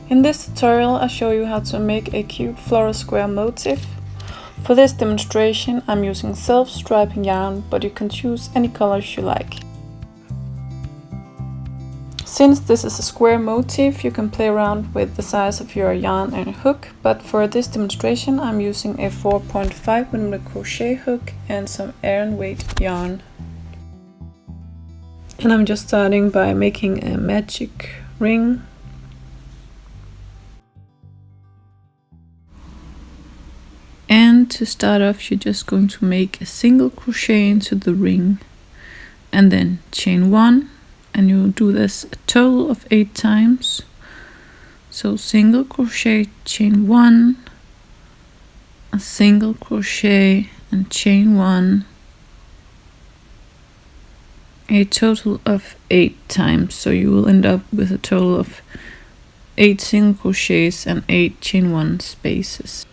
In this tutorial I show you how to make a cute floral square motif. For this demonstration I'm using self-striping yarn, but you can choose any colors you like. Since this is a square motif, you can play around with the size of your yarn and hook, but for this demonstration I'm using a 4.5mm crochet hook and some ARAN weight yarn. And I'm just starting by making a magic ring. And to start off, you're just going to make a single crochet into the ring and then chain 1, and you'll do this a total of 8 times. So single crochet, chain 1, a single crochet and chain 1, a total of 8 times. So you will end up with a total of 8 single crochets and 8 chain 1 spaces.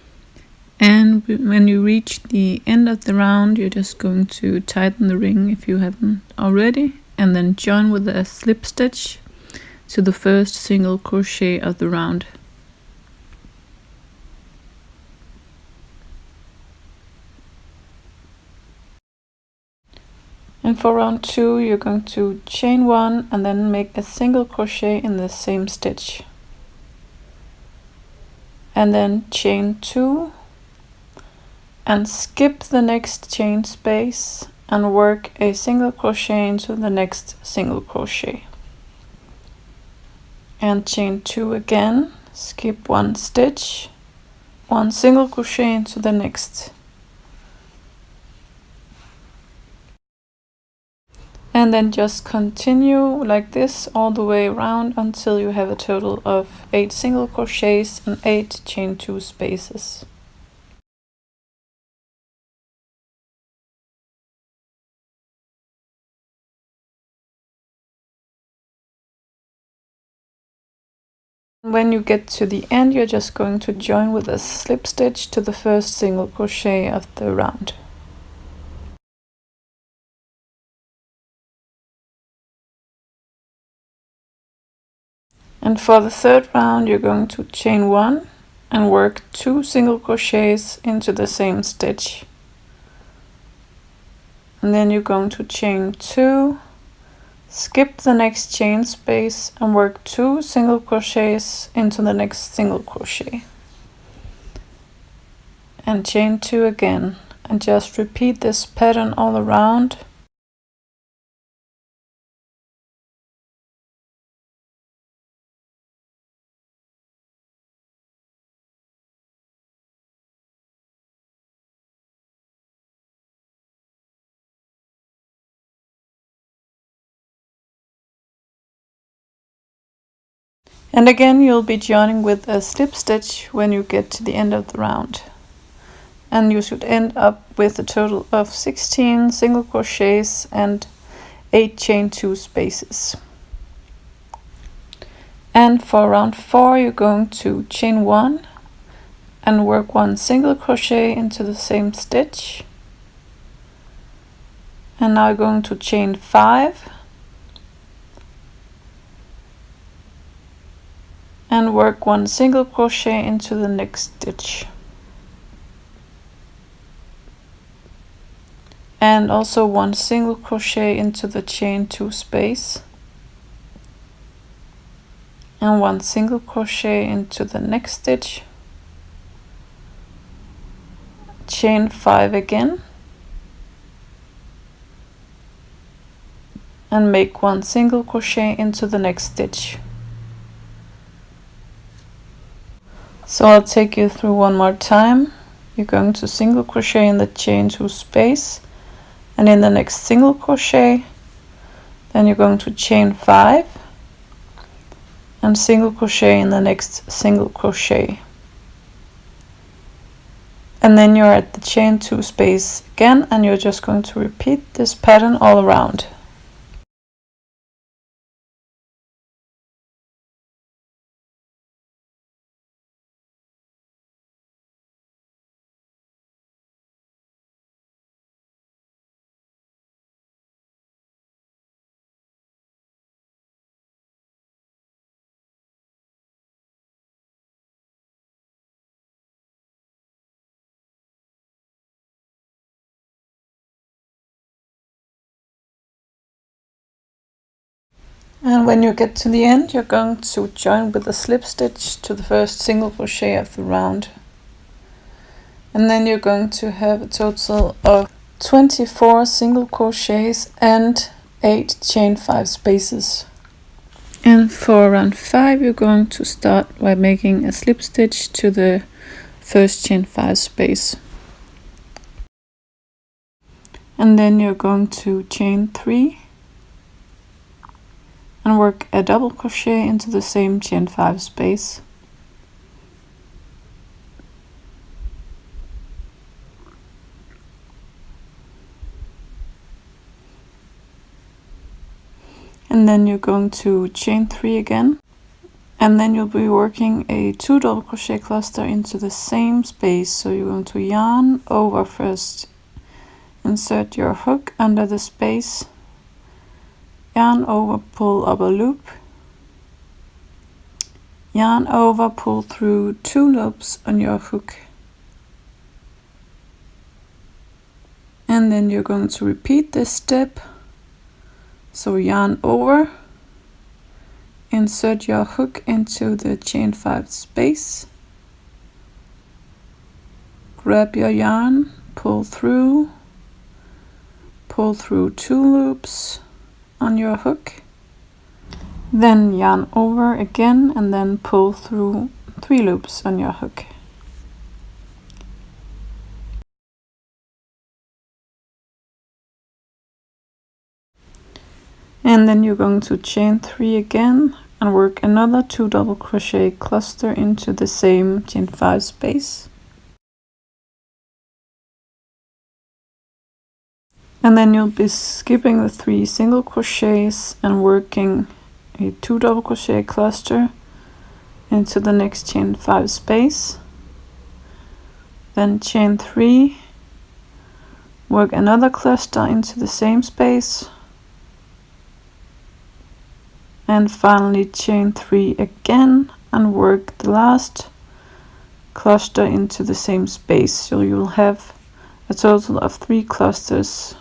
And when you reach the end of the round, you're just going to tighten the ring if you haven't already, and then join with a slip stitch to the first single crochet of the round. And for round 2 you're going to chain 1 and then make a single crochet in the same stitch, and then chain 2 and skip the next chain space and work a single crochet into the next single crochet, and chain 2 again, skip 1 stitch, 1 single crochet into the next, and then just continue like this all the way around until you have a total of 8 single crochets and 8 chain 2 spaces. When you get to the end, you're just going to join with a slip stitch to the first single crochet of the round. And for the third round you're going to chain 1 and work 2 single crochets into the same stitch, and then you're going to chain 2, skip the next chain space and work 2 single crochets into the next single crochet, and chain 2 again, and just repeat this pattern all around. And again you'll be joining with a slip stitch when you get to the end of the round. And you should end up with a total of 16 single crochets and 8 chain 2 spaces. And for round 4 you're going to chain 1 and work 1 single crochet into the same stitch. And now you're going to chain 5 and work 1 single crochet into the next stitch, and also 1 single crochet into the chain 2 space, and 1 single crochet into the next stitch, chain 5 again, and make 1 single crochet into the next stitch. So I'll take you through one more time. You're going to single crochet in the chain 2 space and in the next single crochet, then you're going to chain 5 and single crochet in the next single crochet, and then you're at the chain 2 space again, and you're just going to repeat this pattern all around. And when you get to the end, you're going to join with a slip stitch to the first single crochet of the round. And then you're going to have a total of 24 single crochets and 8 chain 5 spaces. And for round 5, you're going to start by making a slip stitch to the first chain 5 space. And then you're going to chain 3 and work a double crochet into the same chain 5 space. And then you're going to chain 3 again, and then you'll be working a 2 double crochet cluster into the same space. So you're going to yarn over first, insert your hook under the space, yarn over, pull up a loop, yarn over, pull through 2 loops on your hook, and then you're going to repeat this step. So yarn over, insert your hook into the chain 5 space, grab your yarn, pull through 2 loops on your hook, then yarn over again and then pull through 3 loops on your hook. And then you're going to chain 3 again and work another 2 double crochet cluster into the same chain 5 space. And then you'll be skipping the 3 single crochets and working a 2 double crochet cluster into the next chain 5 space. Then chain 3, work another cluster into the same space. And finally chain 3 again and work the last cluster into the same space. So you'll have a total of 3 clusters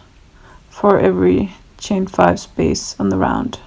for every chain 5 space on the round.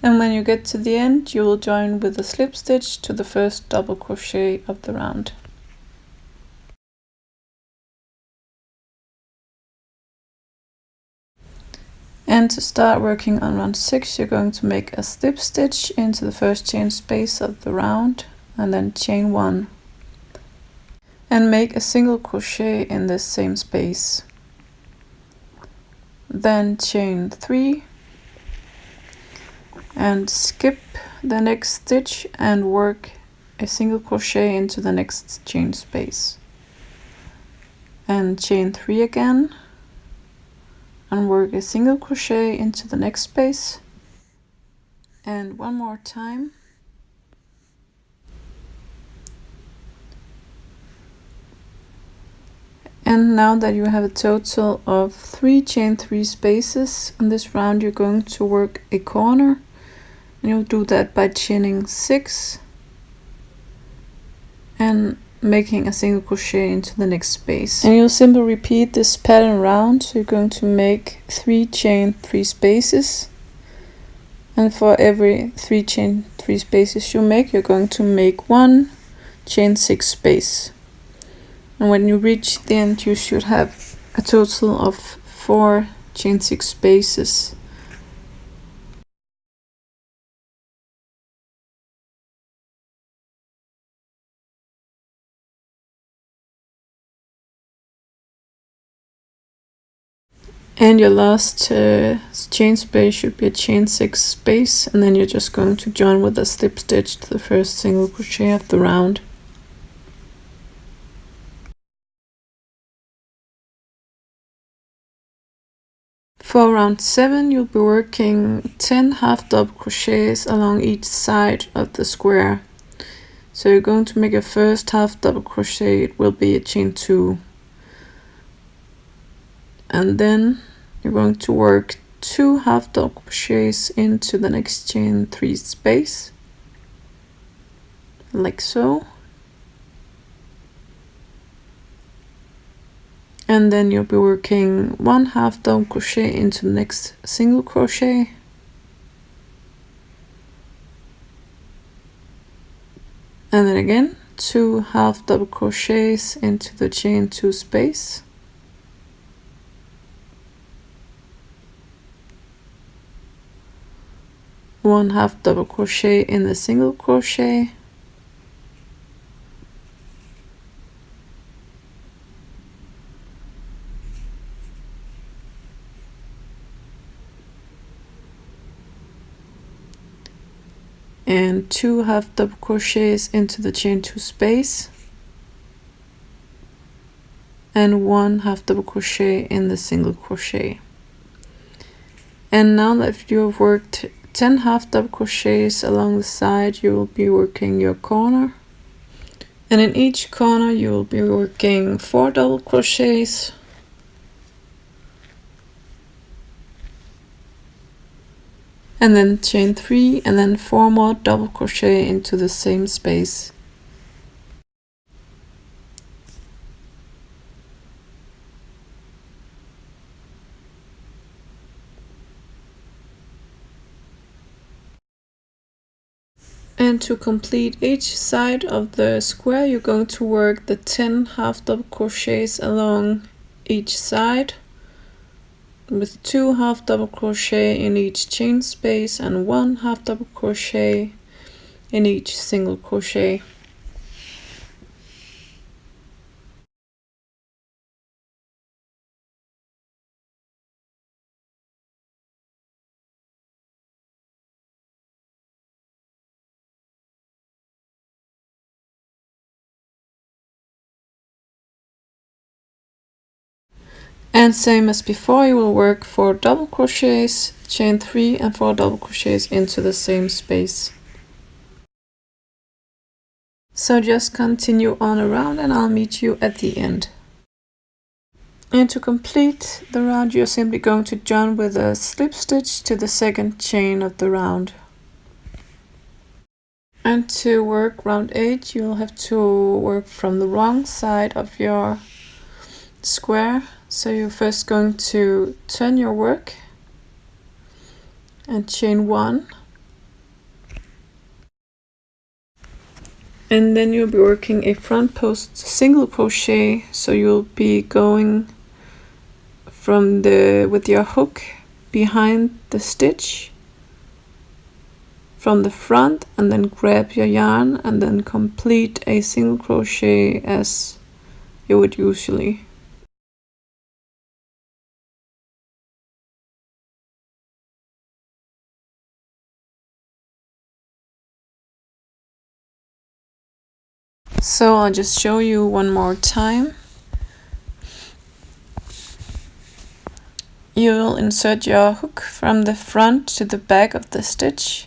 And when you get to the end, you will join with a slip stitch to the first double crochet of the round. And to start working on round 6, you're going to make a slip stitch into the first chain space of the round and then chain 1 and make a single crochet in this same space. Then chain 3 and skip the next stitch and work a single crochet into the next chain space, and chain 3 again and work a single crochet into the next space, and one more time, and now that you have a total of 3 chain 3 spaces in this round, you're going to work a corner. And you'll do that by chaining 6 and making a single crochet into the next space. And you'll simply repeat this pattern around. So you're going to make 3 chain 3 spaces. And for every 3 chain 3 spaces you make, you're going to make 1 chain 6 space. And when you reach the end, you should have a total of 4 chain 6 spaces. And your last chain space should be a chain 6 space, and then you're just going to join with a slip stitch to the first single crochet of the round. For round 7, you'll be working 10 half double crochets along each side of the square. So you're going to make a first half double crochet, it will be a chain 2. and then you're going to work 2 half double crochets into the next chain 3 space, like so. And then you'll be working 1 half double crochet into the next single crochet, and then again 2 half double crochets into the chain 2 space, one half double crochet in the single crochet, and 2 half double crochets into the chain 2 space, and 1 half double crochet in the single crochet. And now that you have worked 10 half double crochets along the side, you will be working your corner, and in each corner you will be working 4 double crochets, and then chain 3, and then 4 more double crochet into the same space. And to complete each side of the square, you're going to work the 10 half double crochets along each side, with 2 half double crochet in each chain space and 1 half double crochet in each single crochet. And same as before, you will work 4 double crochets, chain 3 and 4 double crochets into the same space. So just continue on around and I'll meet you at the end. And to complete the round, you're simply going to join with a slip stitch to the second chain of the round. And to work round 8, you'll have to work from the wrong side of your square. So you're first going to turn your work and chain 1, and then you'll be working a front post single crochet. So you'll be going from with your hook behind the stitch from the front, and then grab your yarn and then complete a single crochet as you would usually. So I'll just show you one more time. You'll insert your hook from the front to the back of the stitch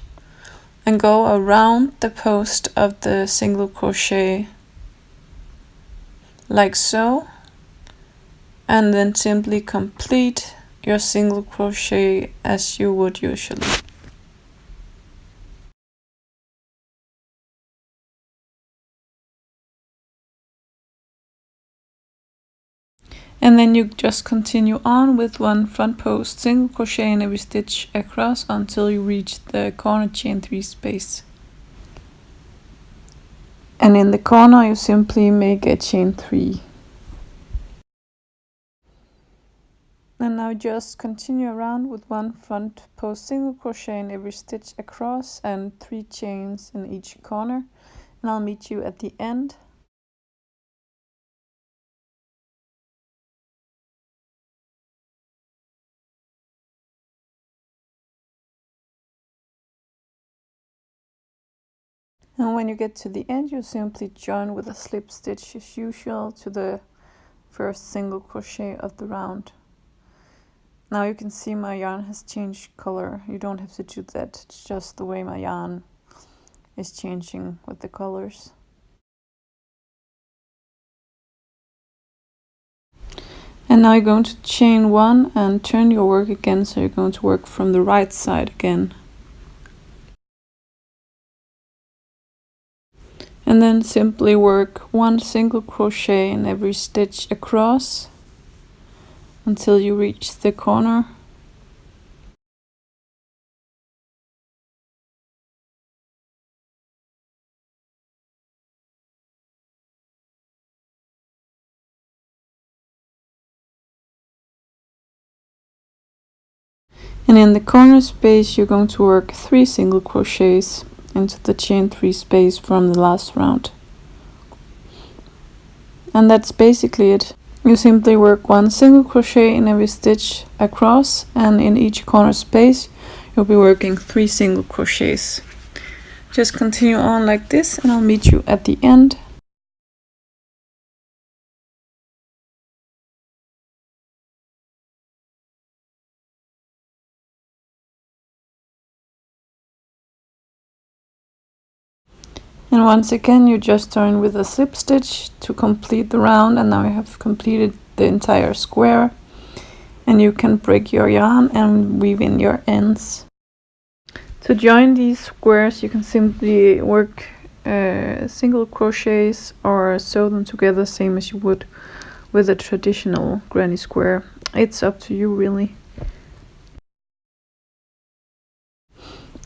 and go around the post of the single crochet like so, and then simply complete your single crochet as you would usually. And then you just continue on with 1 front post single crochet in every stitch across until you reach the corner chain 3 space. And in the corner you simply make a chain 3. And now just continue around with 1 front post single crochet in every stitch across and 3 chains in each corner, and I'll meet you at the end. And when you get to the end, you simply join with a slip stitch as usual to the first single crochet of the round. Now you can see my yarn has changed color. You don't have to do that, it's just the way my yarn is changing with the colors. And now you're going to chain 1 and turn your work again, so you're going to work from the right side again. And then simply work 1 single crochet in every stitch across until you reach the corner. And in the corner space you're going to work 3 single crochets into the chain 3 space from the last round. And that's basically it. You simply work 1 single crochet in every stitch across, and in each corner space you'll be working 3 single crochets. Just continue on like this and I'll meet you at the end. And once again you just turn with a slip stitch to complete the round, and now you have completed the entire square. And you can break your yarn and weave in your ends. To join these squares you can simply work single crochets or sew them together, same as you would with a traditional granny square. It's up to you really.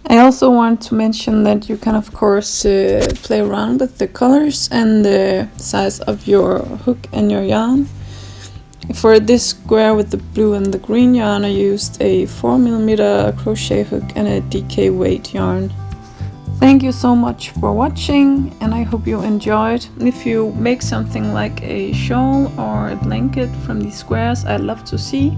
I also want to mention that you can of course play around with the colors and the size of your hook and your yarn. For this square with the blue and the green yarn I used a 4mm crochet hook and a DK weight yarn. Thank you so much for watching, and I hope you enjoyed. If you make something like a shawl or a blanket from these squares, I'd love to see.